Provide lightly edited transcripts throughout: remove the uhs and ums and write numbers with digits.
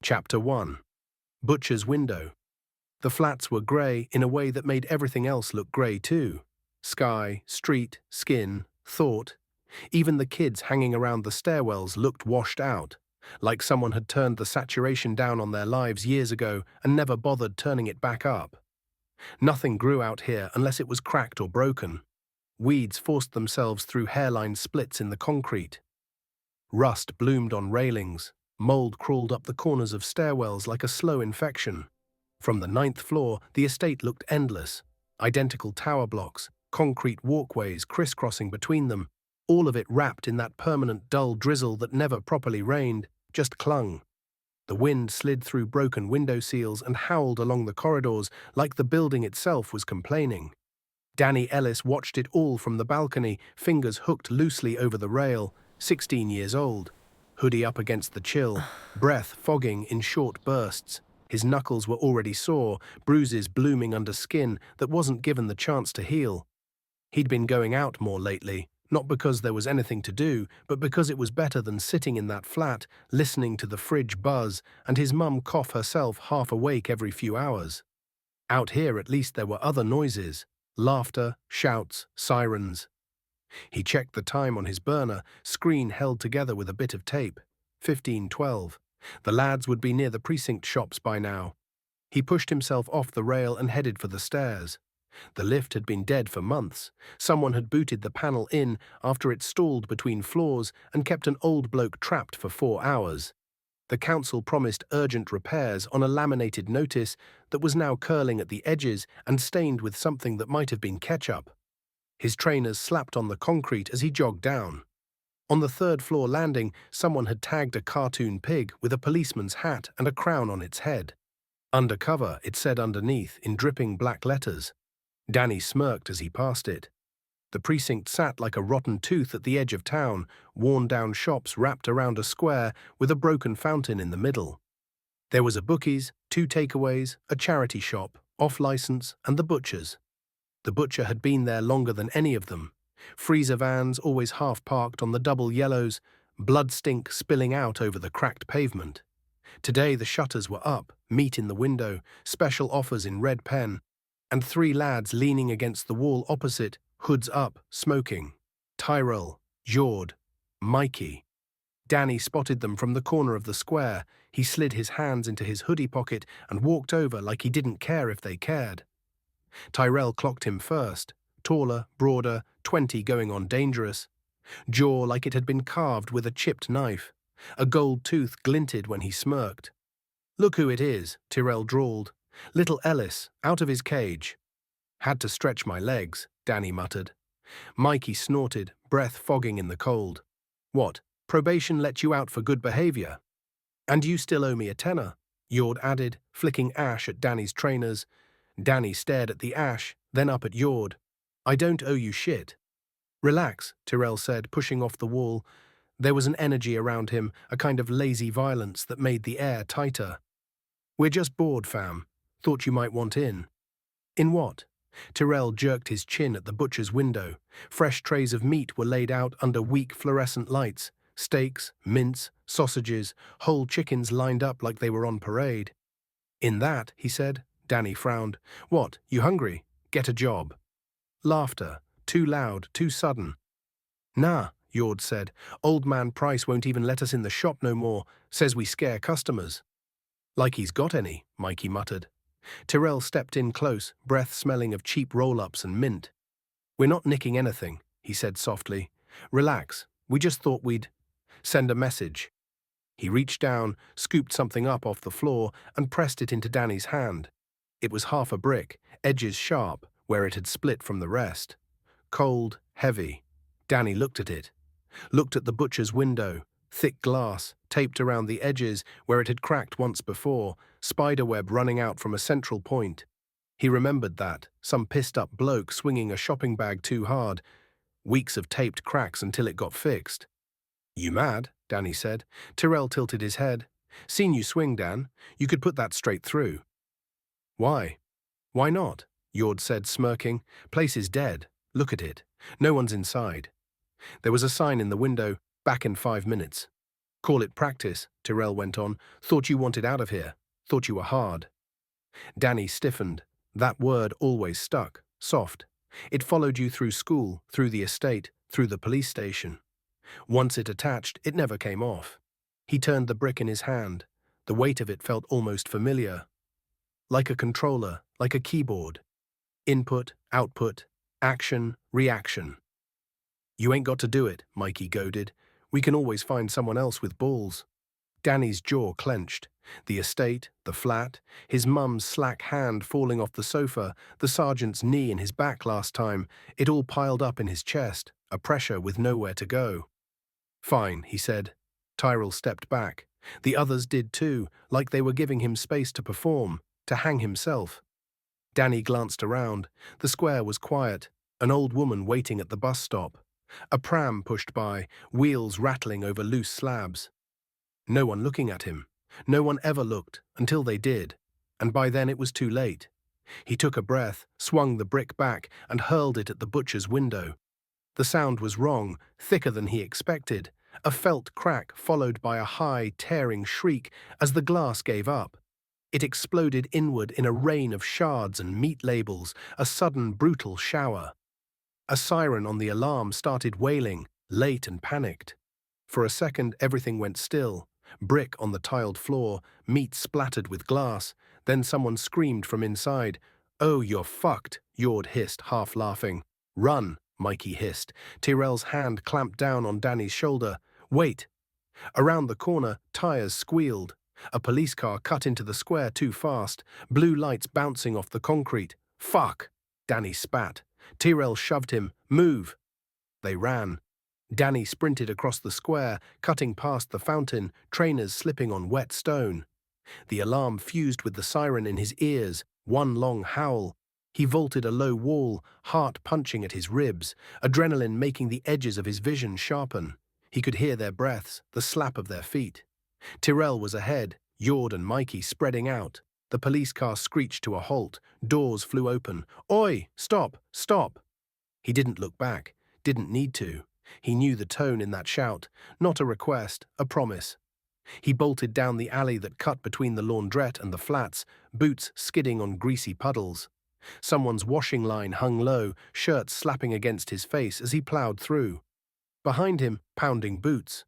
Chapter 1. Butcher's Window. The flats were grey in a way that made everything else look grey too. Sky, street, skin, thought. Even the kids hanging around the stairwells looked washed out, like someone had turned the saturation down on their lives years ago and never bothered turning it back up. Nothing grew out here unless it was cracked or broken. Weeds forced themselves through hairline splits in the concrete. Rust bloomed on railings. Mold crawled up the corners of stairwells like a slow infection. From the 9th floor, the estate looked endless. Identical tower blocks, concrete walkways crisscrossing between them, all of it wrapped in that permanent dull drizzle that never properly rained, just clung. The wind slid through broken window seals and howled along the corridors like the building itself was complaining. Danny Ellis watched it all from the balcony, fingers hooked loosely over the rail, 16 years old. Hoodie up against the chill, breath fogging in short bursts. His knuckles were already sore, bruises blooming under skin that wasn't given the chance to heal. He'd been going out more lately, not because there was anything to do, but because it was better than sitting in that flat, listening to the fridge buzz and his mum cough herself half awake every few hours. Out here at least there were other noises, laughter, shouts, sirens. He checked the time on his burner, screen held together with a bit of tape. 15:12. The lads would be near the precinct shops by now. He pushed himself off the rail and headed for the stairs. The lift had been dead for months. Someone had booted the panel in after it stalled between floors and kept an old bloke trapped for 4 hours. The council promised urgent repairs on a laminated notice that was now curling at the edges and stained with something that might have been ketchup. His trainers slapped on the concrete as he jogged down. On the 3rd floor landing, someone had tagged a cartoon pig with a policeman's hat and a crown on its head. Undercover, it said underneath in dripping black letters. Danny smirked as he passed it. The precinct sat like a rotten tooth at the edge of town, worn-down shops wrapped around a square with a broken fountain in the middle. There was a bookies, 2 takeaways, a charity shop, off-license, and the butcher's. The butcher had been there longer than any of them. Freezer vans always half-parked on the double yellows, blood stink spilling out over the cracked pavement. Today the shutters were up, meat in the window, special offers in red pen, and 3 lads leaning against the wall opposite, hoods up, smoking. Tyrell, Jord, Mikey. Danny spotted them from the corner of the square. He slid his hands into his hoodie pocket and walked over like he didn't care if they cared. Tyrell clocked him first, taller, broader, 20 going on dangerous. Jaw like it had been carved with a chipped knife. A gold tooth glinted when he smirked. "Look who it is," Tyrell drawled. "Little Ellis, out of his cage." "Had to stretch my legs," Danny muttered. Mikey snorted, breath fogging in the cold. "What, probation let you out for good behavior?" "And you still owe me a tenner," Jord added, flicking ash at Danny's trainers. Danny stared at the ash, then up at Jord. "I don't owe you shit." "Relax," Tyrell said, pushing off the wall. There was an energy around him, a kind of lazy violence that made the air tighter. "We're just bored, fam. Thought you might want in." "In what?" Tyrell jerked his chin at the butcher's window. Fresh trays of meat were laid out under weak fluorescent lights. Steaks, mince, sausages, whole chickens lined up like they were on parade. "In that," he said. Danny frowned. "What, you hungry? Get a job." Laughter, too loud, too sudden. "Nah," Jord said. "Old man Price won't even let us in the shop no more. Says we scare customers." "Like he's got any," Mikey muttered. Tyrell stepped in close, breath smelling of cheap roll-ups and mint. "We're not nicking anything," he said softly. "Relax, we just thought we'd send a message." He reached down, scooped something up off the floor, and pressed it into Danny's hand. It was half a brick, edges sharp, where it had split from the rest. Cold, heavy. Danny looked at it. Looked at the butcher's window, thick glass, taped around the edges where it had cracked once before, spiderweb running out from a central point. He remembered that, some pissed-up bloke swinging a shopping bag too hard. Weeks of taped cracks until it got fixed. "You mad?" Danny said. Tyrell tilted his head. "Seen you swing, Dan. You could put that straight through." "Why?" "Why not?" Jord said, smirking. "Place is dead. Look at it. No one's inside." There was a sign in the window, "Back in 5 minutes." Call it practice, Tyrell went on. Thought you wanted out of here. Thought you were hard. Danny stiffened. That word always stuck, soft. It followed you through school, through the estate, through the police station. Once it attached, it never came off. He turned the brick in his hand. The weight of it felt almost familiar. Like a controller, like a keyboard. Input, output, action, reaction. You ain't got to do it, Mikey goaded. We can always find someone else with balls. Danny's jaw clenched. The estate, the flat, his mum's slack hand falling off the sofa, the sergeant's knee in his back last time, it all piled up in his chest, a pressure with nowhere to go. Fine, he said. Tyrell stepped back. The others did too, like they were giving him space to perform, to hang himself. Danny glanced around. The square was quiet. An old woman waiting at the bus stop. A pram pushed by, wheels rattling over loose slabs. No one looking at him. No one ever looked, until they did, and by then it was too late. He took a breath, swung the brick back, and hurled it at the butcher's window. The sound was wrong, thicker than he expected, a felt crack followed by a high, tearing shriek as the glass gave up. It exploded inward in a rain of shards and meat labels, a sudden, brutal shower. A siren on the alarm started wailing, late and panicked. For a second, everything went still. Brick on the tiled floor, meat splattered with glass. Then someone screamed from inside. "Oh, you're fucked," Yord hissed, half laughing. "Run," Mikey hissed. Tyrell's hand clamped down on Danny's shoulder. "Wait." Around the corner, tires squealed. A police car cut into the square too fast, blue lights bouncing off the concrete. "Fuck!" Danny spat. Tyrell shoved him. "Move." They ran. Danny sprinted across the square, cutting past the fountain, trainers slipping on wet stone. The alarm fused with the siren in his ears, one long howl. He vaulted a low wall, heart punching at his ribs, adrenaline making the edges of his vision sharpen. He could hear their breaths, the slap of their feet. Tyrell was ahead, Yord and Mikey spreading out. The police car screeched to a halt, doors flew open. "Oi! Stop! Stop!" He didn't look back, didn't need to. He knew the tone in that shout, not a request, a promise. He bolted down the alley that cut between the laundrette and the flats, boots skidding on greasy puddles. Someone's washing line hung low, shirt slapping against his face as he plowed through. Behind him, pounding boots.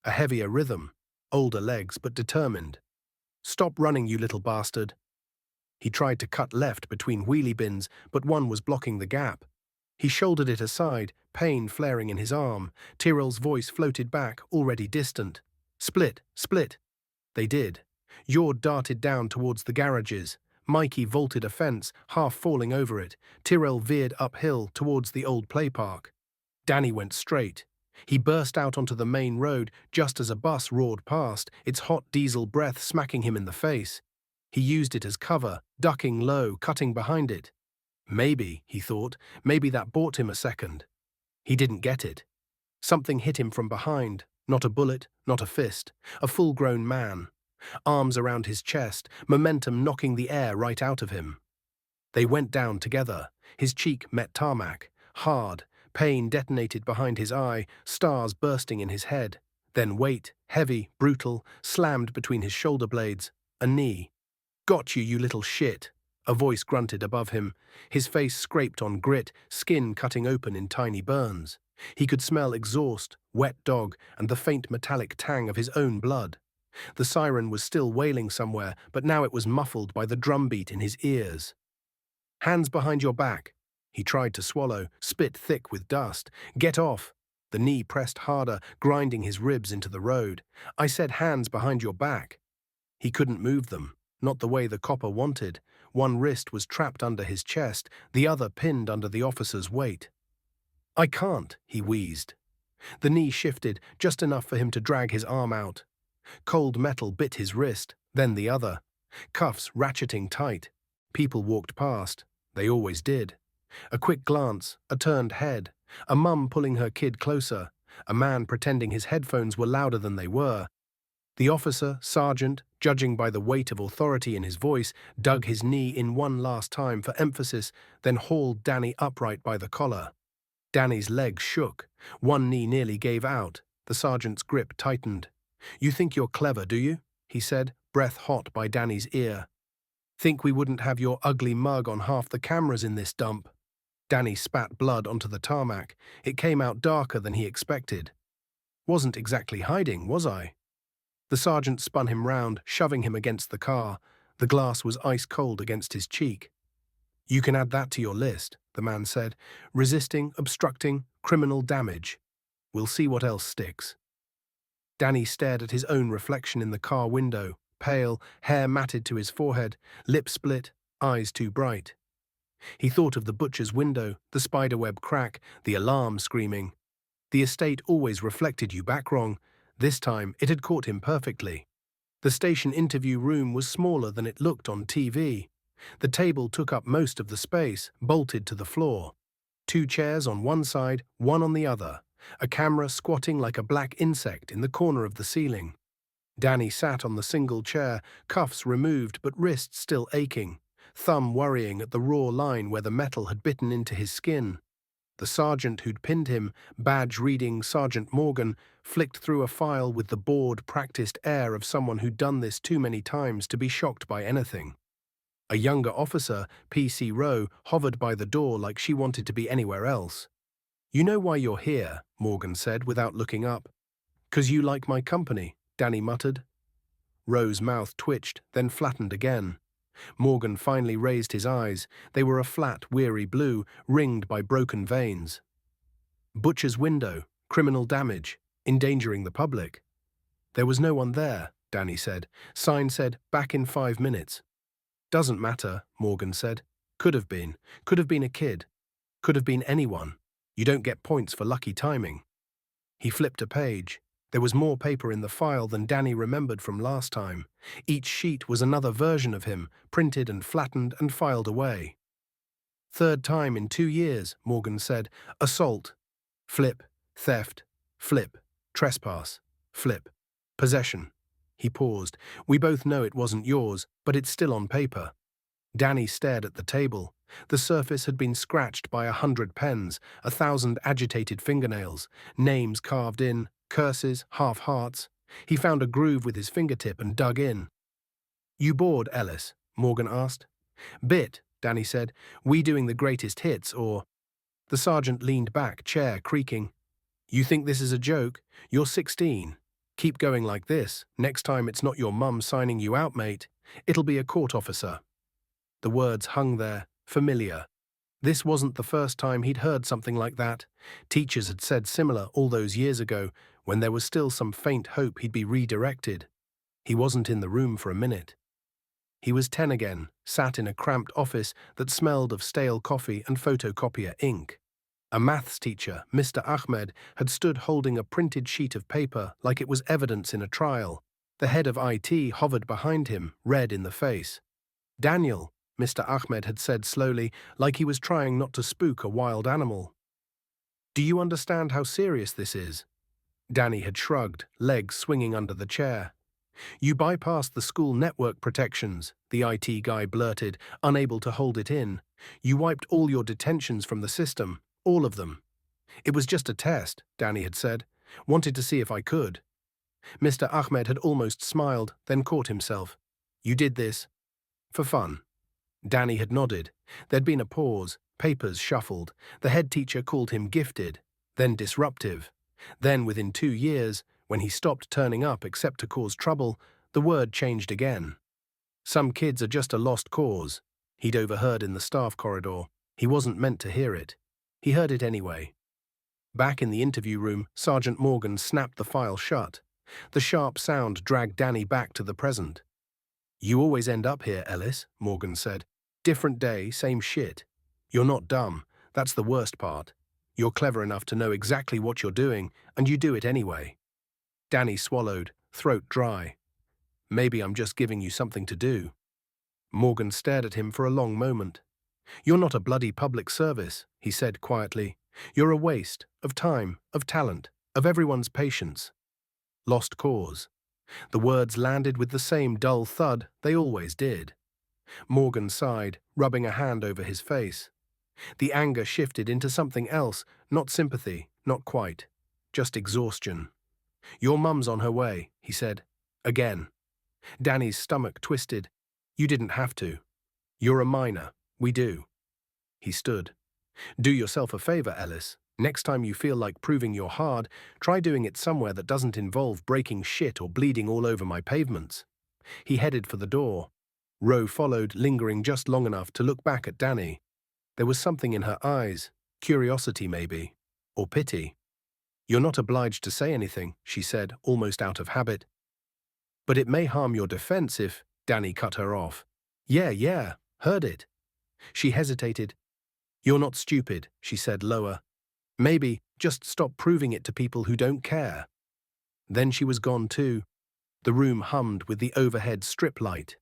A heavier rhythm, older legs but determined. "Stop running, you little bastard." He tried to cut left between wheelie bins, but one was blocking the gap. He shouldered it aside, pain flaring in his arm. Tyrell's voice floated back, already distant. "Split, split." They did. Yord darted down towards the garages. Mikey vaulted a fence, half falling over it. Tyrell veered uphill towards the old play park. Danny went straight. He burst out onto the main road just as a bus roared past, its hot diesel breath smacking him in the face. He used it as cover, ducking low, cutting behind it. Maybe, he thought, maybe that bought him a second. He didn't get it. Something hit him from behind, not a bullet, not a fist, a full-grown man. Arms around his chest, momentum knocking the air right out of him. They went down together. His cheek met tarmac, hard, pain detonated behind his eye, stars bursting in his head. Then weight, heavy, brutal, slammed between his shoulder blades, a knee. "Got you, you little shit," a voice grunted above him. His face scraped on grit, skin cutting open in tiny burns. He could smell exhaust, wet dog, and the faint metallic tang of his own blood. The siren was still wailing somewhere, but now it was muffled by the drumbeat in his ears. "Hands behind your back." He tried to swallow, spit thick with dust. "Get off." The knee pressed harder, grinding his ribs into the road. "I said hands behind your back." He couldn't move them, not the way the copper wanted. One wrist was trapped under his chest, the other pinned under the officer's weight. "I can't," he wheezed. The knee shifted, just enough for him to drag his arm out. Cold metal bit his wrist, then the other. Cuffs ratcheting tight. People walked past. They always did. A quick glance, a turned head, a mum pulling her kid closer, a man pretending his headphones were louder than they were. The officer, sergeant, judging by the weight of authority in his voice, dug his knee in one last time for emphasis, then hauled Danny upright by the collar. Danny's legs shook. One knee nearly gave out. The sergeant's grip tightened. "You think you're clever, do you?" he said, breath hot by Danny's ear. "Think we wouldn't have your ugly mug on half the cameras in this dump?" Danny spat blood onto the tarmac. It came out darker than he expected. "Wasn't exactly hiding, was I?" The sergeant spun him round, shoving him against the car. The glass was ice cold against his cheek. "You can add that to your list," the man said. "Resisting, obstructing, criminal damage. We'll see what else sticks." Danny stared at his own reflection in the car window, pale, hair matted to his forehead, lips split, eyes too bright. He thought of the butcher's window, the spiderweb crack, the alarm screaming. The estate always reflected you back wrong. This time it had caught him perfectly. The station interview room was smaller than it looked on TV. The table took up most of the space, bolted to the floor. 2 chairs on one side, one on the other. A camera squatting like a black insect in the corner of the ceiling. Danny sat on the single chair, cuffs removed but wrists still aching, thumb worrying at the raw line where the metal had bitten into his skin. The sergeant who'd pinned him, badge reading Sergeant Morgan, flicked through a file with the bored, practiced air of someone who'd done this too many times to be shocked by anything. A younger officer, PC Rowe, hovered by the door like she wanted to be anywhere else. "You know why you're here," Morgan said without looking up. "'Cause you like my company," Danny muttered. Rowe's mouth twitched, then flattened again. Morgan finally raised his eyes. They were a flat, weary blue, ringed by broken veins. "Butcher's window, criminal damage, endangering the public." "There was no one there," Danny said. "Sign said, back in 5 minutes." "Doesn't matter," Morgan said. Could have been a kid. Could have been anyone. You don't get points for lucky timing." He flipped a page. There was more paper in the file than Danny remembered from last time. Each sheet was another version of him, printed and flattened and filed away. "Third time in 2 years," Morgan said. "Assault. Flip. Theft. Flip. Trespass. Flip. Possession." He paused. "We both know it wasn't yours, but it's still on paper." Danny stared at the table. The surface had been scratched by 100 pens, 1,000 agitated fingernails, names carved in, curses, half-hearts. He found a groove with his fingertip and dug in. "You bored, Ellis?" Morgan asked. "Bit," Danny said. "We doing the greatest hits, or—" The sergeant leaned back, chair creaking. "You think this is a joke? You're 16. Keep going like this. Next time it's not your mum signing you out, mate. It'll be a court officer." The words hung there, familiar. This wasn't the first time he'd heard something like that. Teachers had said similar all those years ago, when there was still some faint hope he'd be redirected. He wasn't in the room for a minute. He was 10 again, sat in a cramped office that smelled of stale coffee and photocopier ink. A maths teacher, Mr. Ahmed, had stood holding a printed sheet of paper like it was evidence in a trial. The head of IT hovered behind him, red in the face. "Daniel," Mr. Ahmed had said slowly, like he was trying not to spook a wild animal. "Do you understand how serious this is?" Danny had shrugged, legs swinging under the chair. "You bypassed the school network protections," the IT guy blurted, unable to hold it in. "You wiped all your detentions from the system, all of them." "It was just a test," Danny had said. "Wanted to see if I could." Mr. Ahmed had almost smiled, then caught himself. "You did this for fun." Danny had nodded. There'd been a pause, papers shuffled. The head teacher called him gifted, then disruptive. Then, within 2 years, when he stopped turning up except to cause trouble, the word changed again. "Some kids are just a lost cause," he'd overheard in the staff corridor. He wasn't meant to hear it. He heard it anyway. Back in the interview room, Sergeant Morgan snapped the file shut. The sharp sound dragged Danny back to the present. "You always end up here, Ellis," Morgan said. "Different day, same shit. You're not dumb. That's the worst part. You're clever enough to know exactly what you're doing, and you do it anyway." Danny swallowed, throat dry. "Maybe I'm just giving you something to do." Morgan stared at him for a long moment. "You're not a bloody public service," he said quietly. "You're a waste of time, of talent, of everyone's patience. Lost cause." The words landed with the same dull thud they always did. Morgan sighed, rubbing a hand over his face. The anger shifted into something else, not sympathy, not quite, just exhaustion. Your mum's on her way, he said. Again. Danny's stomach twisted. You didn't have to. You're a minor. We do. He stood. Do yourself a favor, Ellis. Next time you feel like proving you're hard, try doing it somewhere that doesn't involve breaking shit or bleeding all over my pavements. He headed for the door. Ro followed, lingering just long enough to look back at Danny. There was something in her eyes, curiosity maybe, or pity. You're not obliged to say anything, she said, almost out of habit. But it may harm your defense if… Danny cut her off. Yeah, heard it. She hesitated. You're not stupid, she said lower. Maybe just stop proving it to people who don't care. Then she was gone too. The room hummed with the overhead strip light.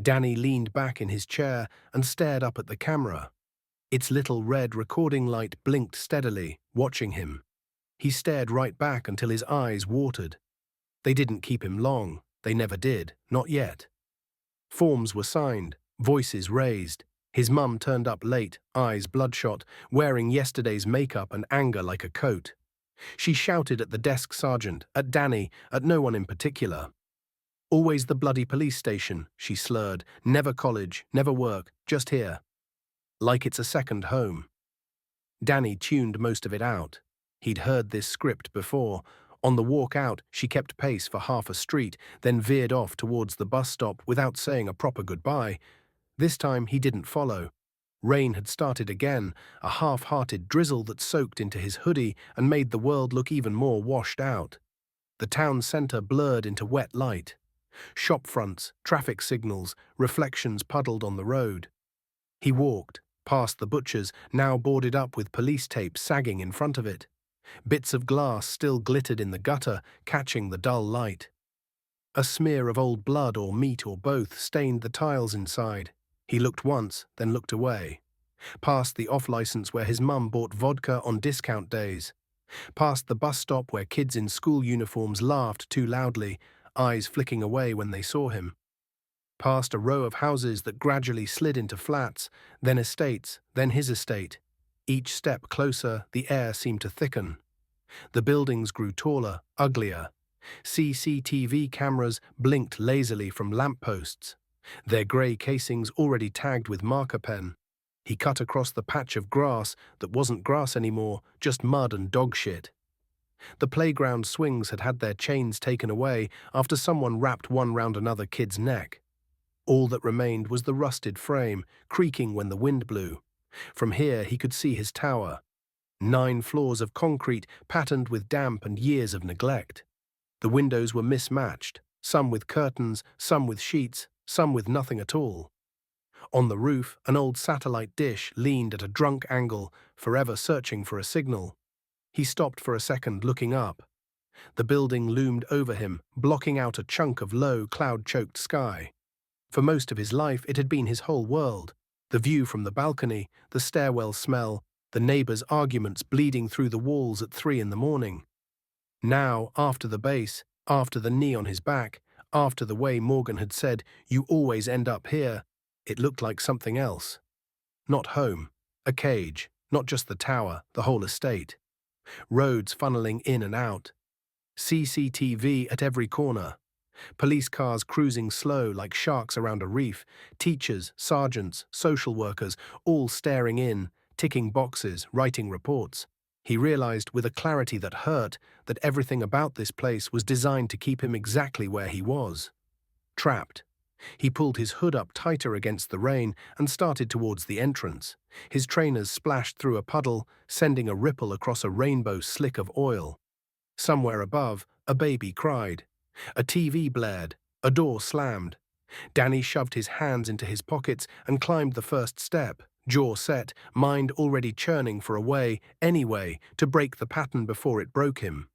Danny leaned back in his chair and stared up at the camera. Its little red recording light blinked steadily, watching him. He stared right back until his eyes watered. They didn't keep him long. They never did, not yet. Forms were signed, voices raised. His mum turned up late, eyes bloodshot, wearing yesterday's makeup and anger like a coat. She shouted at the desk sergeant, at Danny, at no one in particular. Always the bloody police station, she slurred. Never college, never work, just here. Like it's a second home. Danny tuned most of it out. He'd heard this script before. On the walk out, she kept pace for half a street, then veered off towards the bus stop without saying a proper goodbye. This time he didn't follow. Rain had started again, a half-hearted drizzle that soaked into his hoodie and made the world look even more washed out. The town centre blurred into wet light. Shop fronts, traffic signals, reflections puddled on the road. He walked, past the butcher's, now boarded up with police tape sagging in front of it. Bits of glass still glittered in the gutter, catching the dull light. A smear of old blood or meat or both stained the tiles inside. He looked once, then looked away. Past the off-license where his mum bought vodka on discount days. Past the bus stop where kids in school uniforms laughed too loudly, eyes flicking away when they saw him. Past a row of houses that gradually slid into flats, then estates, then his estate. Each step closer, the air seemed to thicken. The buildings grew taller, uglier. CCTV cameras blinked lazily from lampposts, their grey casings already tagged with marker pen. He cut across the patch of grass that wasn't grass anymore, just mud and dog shit. The playground swings had had their chains taken away after someone wrapped one round another kid's neck. All that remained was the rusted frame, creaking when the wind blew. From here he could see his tower. 9 floors of concrete patterned with damp and years of neglect. The windows were mismatched, some with curtains, some with sheets, some with nothing at all. On the roof, an old satellite dish leaned at a drunk angle, forever searching for a signal. He stopped for a second, looking up. The building loomed over him, blocking out a chunk of low, cloud-choked sky. For most of his life, it had been his whole world. The view from the balcony, the stairwell smell, the neighbors' arguments bleeding through the walls at 3 in the morning. Now, after the base, after the knee on his back, after the way Morgan had said, "You always end up here," it looked like something else. Not home, a cage, not just the tower, the whole estate. Roads funneling in and out. CCTV at every corner. Police cars cruising slow like sharks around a reef. Teachers, sergeants, social workers, all staring in, ticking boxes, writing reports. He realized with a clarity that hurt that everything about this place was designed to keep him exactly where he was. Trapped. He pulled his hood up tighter against the rain and started towards the entrance. His trainers splashed through a puddle, sending a ripple across a rainbow slick of oil. Somewhere above, a baby cried. A TV blared. A door slammed. Danny shoved his hands into his pockets and climbed the first step, jaw set, mind already churning for a way, any way, to break the pattern before it broke him.